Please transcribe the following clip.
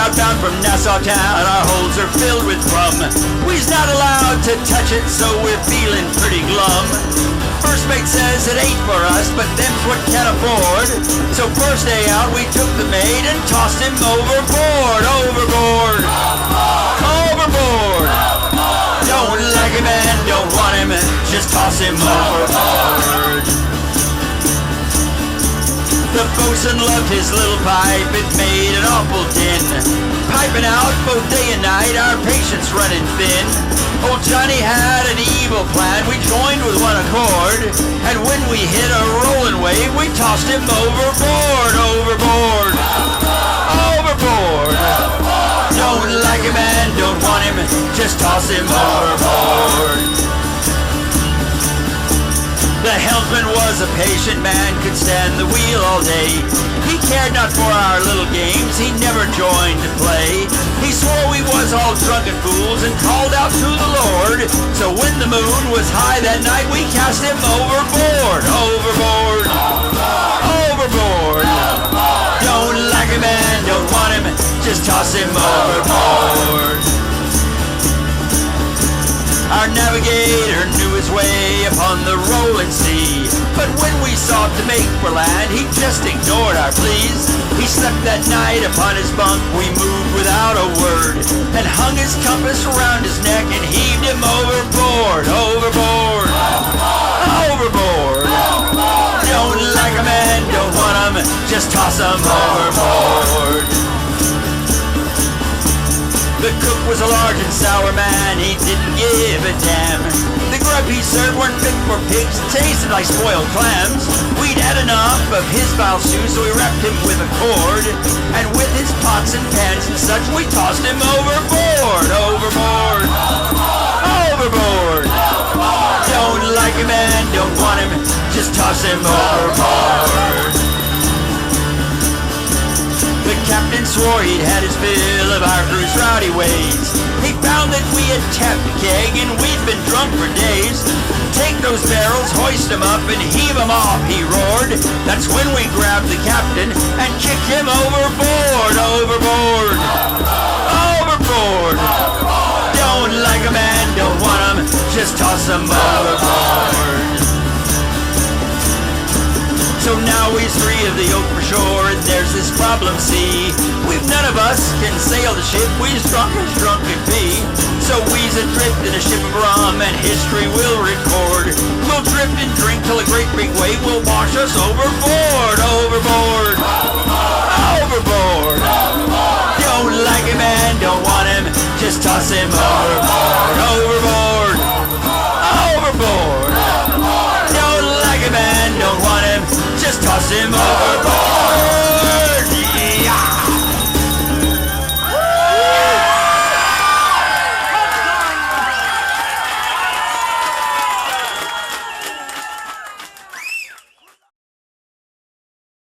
outbound from Nassau town, our holds are filled with rum. We's not allowed to touch it, so we're feeling pretty glum. First mate says it ain't for us, but them's what can afford. So first day out we took the mate and tossed him overboard. Overboard! Overboard! Don't like him and don't want him, just toss him overboard. The bosun loved his little pipe, it made an awful din. Piping out both day and night, our patience running thin. Old Johnny had an evil plan, we joined with one accord. And when we hit a rolling wave, we tossed him overboard. Overboard! Overboard! Don't like him and don't want him, just toss him overboard. The helmsman was a patient man, could stand the wheel all day. He cared not for our little games, he never joined to play. He swore we was all drunken fools and called out to the Lord. So when the moon was high that night, we cast him overboard. Overboard! Overboard! Don't like him and don't want him, just toss him overboard. Our navigator knew his way upon the rolling sea, but when we sought to make for land, he just ignored our pleas. He slept that night upon his bunk, we moved without a word, and hung his compass around his neck and heaved him overboard. Overboard! Overboard! Don't like him and don't want him, just toss him overboard. The cook was a large and sour man, he didn't give a damn. The grub he served weren't fit for pigs, tasted like spoiled clams. We'd had enough of his foul stew, so we wrapped him with a cord. And with his pots and pans and such, we tossed him overboard. Overboard! Overboard! Don't like him and don't want him, just toss him overboard. The captain swore he'd had his fill of our crew's rowdy ways. He found that we had tapped a keg and we'd been drunk for days. Take those barrels, hoist them up and heave them off, he roared. That's when we grabbed the captain and kicked him overboard. Overboard! Overboard! Don't like him and don't want him, just toss him overboard. So now we's three of the oak for shore, and there's this problem, see. We've none of us can sail the ship, we's drunk as drunk can be. So we's adrift in a ship of rum, and history will record. We'll drift and drink till a great big wave will wash us overboard. Overboard! Overboard! Don't like him and don't want him, just toss him overboard. Overboard! Overboard! Don't like him and don't want him, just toss him overboard.